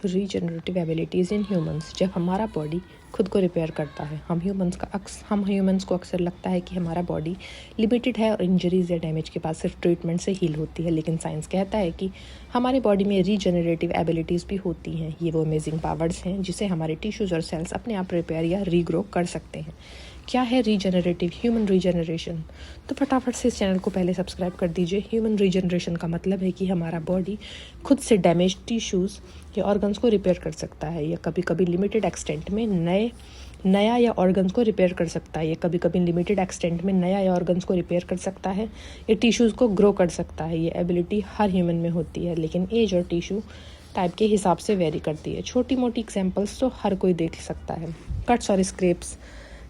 Regenerative abilities in humans. जब हमारा body खुद को रिपेयर करता है, हम ह्यूमंस को अक्सर लगता है कि हमारा बॉडी लिमिटेड है और इंजरीज या डैमेज के बाद सिर्फ ट्रीटमेंट से हील होती है, लेकिन साइंस कहता है कि हमारे बॉडी में रीजनरेटिव एबिलिटीज़ भी होती हैं। ये वो अमेजिंग पावर्स हैं जिसे हमारे टिश्यूज़ और सेल्स अपने आप रिपेयर या रीग्रो कर सकते हैं। क्या है रीजनरेटिव ह्यूमन रीजनरेशन? तो फटाफट से इस चैनल को पहले सब्सक्राइब कर दीजिए। ह्यूमन रीजनरेशन का मतलब है कि हमारा बॉडी खुद से डैमेज टिश्यूज़ या ऑर्गन्स को रिपेयर कर सकता है, या कभी कभी लिमिटेड एक्सटेंट में नया या ऑर्गन्स को रिपेयर कर सकता है, या कभी कभी लिमिटेड एक्सटेंट में नया या ऑर्गन्स को रिपेयर कर सकता है, या टिश्यूज़ को ग्रो कर सकता है। ये एबिलिटी हर ह्यूमन में होती है, लेकिन एज और टिश्यू टाइप के हिसाब से वेरी करती है। छोटी मोटी एग्जाम्पल्स तो हर कोई देख सकता है। कट्स और स्क्रैप्स,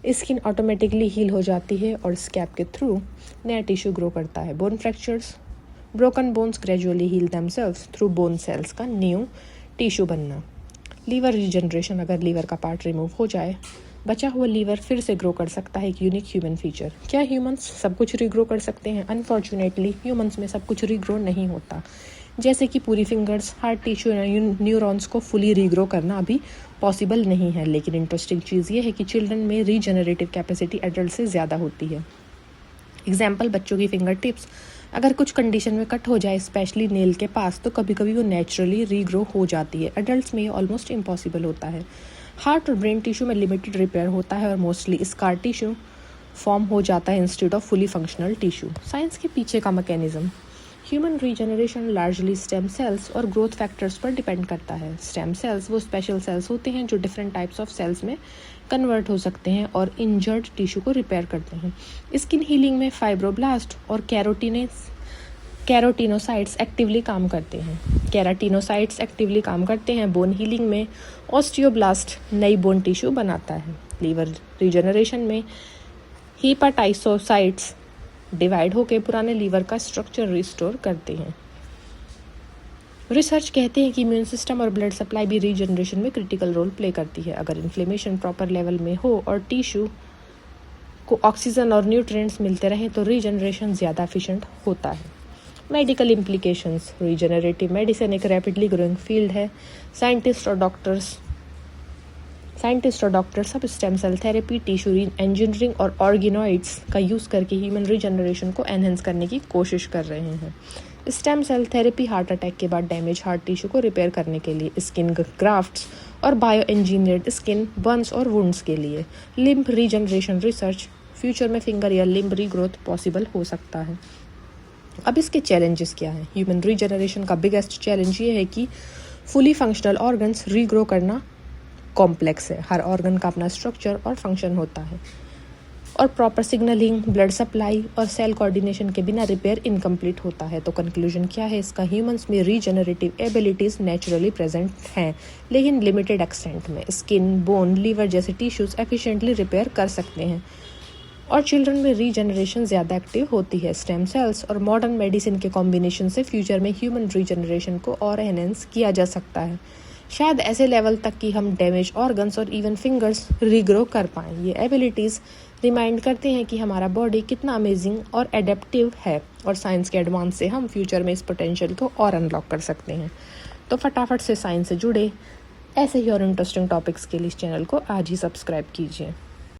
स्किन ऑटोमेटिकली हील हो जाती है और स्कैब के थ्रू नया टिश्यू ग्रो करता है। Bone fractures, broken bones gradually heal themselves through bone cells का न्यू टिश्यू बनना। लीवर रीजनरेशन, अगर लीवर का पार्ट रिमूव हो जाए, बचा हुआ लीवर फिर से ग्रो कर सकता है, एक यूनिक ह्यूमन फीचर। क्या ह्यूमंस सब कुछ रीग्रो कर सकते हैं? अनफॉर्चुनेटली ह्यूमंस में सब कुछ रीग्रो नहीं होता। जैसे कि पूरी फिंगर्स, हार्ट टिश्यू या न्यूरॉन्स को फुली रीग्रो करना अभी पॉसिबल नहीं है। लेकिन इंटरेस्टिंग चीज़ ये है कि चिल्ड्रन में रीजनरेटिव कैपेसिटी एडल्ट से ज़्यादा होती है। एग्जाम्पल, बच्चों की फिंगर टिप्स अगर कुछ कंडीशन में कट हो जाए, स्पेशली नेल के पास, तो कभी कभी वो नेचुरली रीग्रो हो जाती है। एडल्ट्स में ये ऑलमोस्ट इम्पॉसिबल होता है। हार्ट और ब्रेन टिश्यू में लिमिटेड रिपेयर होता है और मोस्टली स्कार टिश्यू फॉर्म हो जाता है instead of fully functional tissue. Science के पीछे का mechanism. Human regeneration largely stem cells और ग्रोथ फैक्टर्स पर डिपेंड करता है। स्टेम सेल्स वो स्पेशल सेल्स होते हैं जो डिफरेंट टाइप्स ऑफ सेल्स में कन्वर्ट हो सकते हैं और इंजर्ड टिश्यू को रिपेयर करते हैं। स्किन हीलिंग में फाइब्रोब्लास्ट और कैरोटिनोसाइट्स एक्टिवली काम करते हैं। बोन हीलिंग में ऑस्टियोब्लास्ट नई बोन टिश्यू बनाता है। लीवर रीजनरेशन में हीपाटाइसोसाइट्स डिवाइड होकर पुराने लीवर का स्ट्रक्चर रिस्टोर करते हैं। रिसर्च कहते हैं कि इम्यून सिस्टम और ब्लड सप्लाई भी रीजनरेशन में क्रिटिकल रोल प्ले करती है। अगर इन्फ्लेमेशन प्रॉपर लेवल में हो और टिश्यू को ऑक्सीजन और न्यूट्रिएंट्स मिलते रहें तो रीजनरेशन ज़्यादा एफिशिएंट होता है। Medical implications. रीजनरेटिव मेडिसिन एक रैपिडली ग्रोइंग फील्ड है। साइंटिस्ट और डॉक्टर्स अब stem cell therapy, tissue engineering और ऑर्गेनॉइड्स का यूज़ करके ह्यूमन रीजनरेशन को एनहेंस करने की कोशिश कर रहे हैं। Stem cell therapy heart attack के बाद डैमेज हार्ट टिश्यू को रिपेयर करने के लिए, स्किन ग्राफ्ट्स और बायो इंजीनियर्ड स्किन बर्न्स और वुंड्स के लिए। लिम्ब रीजनरेशन रिसर्च, फ्यूचर में फिंगर या लिम्ब रीग्रोथ पॉसिबल हो सकता है। अब इसके चैलेंजेस क्या हैं? ह्यूमन रीजनरेशन का बिगेस्ट चैलेंज ये है कि फुली फंक्शनल ऑर्गन्स रीग्रो करना कॉम्प्लेक्स है। हर ऑर्गन का अपना स्ट्रक्चर और फंक्शन होता है और प्रॉपर सिग्नलिंग, ब्लड सप्लाई और सेल कोऑर्डिनेशन के बिना रिपेयर इनकम्प्लीट होता है। तो कंक्लूजन क्या है इसका? ह्यूमंस में रीजनरेटिव एबिलिटीज़ नेचुरली प्रेजेंट हैं, लेकिन लिमिटेड एक्सटेंट में। स्किन, बोन, लीवर जैसे टिश्यूज एफिशिएंटली रिपेयर कर सकते हैं और चिल्ड्रन में रीजनरेशन ज़्यादा एक्टिव होती है। स्टेम सेल्स और मॉडर्न मेडिसिन के कॉम्बिनेशन से फ्यूचर में ह्यूमन रीजनरेशन को और एनहेंस किया जा सकता है, शायद ऐसे लेवल तक कि हम डैमेज ऑर्गन्स और इवन फिंगर्स रीग्रो कर पाएँ। ये एबिलिटीज़ रिमाइंड करते हैं कि हमारा बॉडी कितना अमेजिंग और एडेप्टिव है, और साइंस के एडवांस से हम फ्यूचर में इस पोटेंशियल को और अनलॉक कर सकते हैं। तो फटाफट से साइंस से जुड़े ऐसे ही और इंटरेस्टिंग टॉपिक्स के लिए इस चैनल को आज ही सब्सक्राइब कीजिए।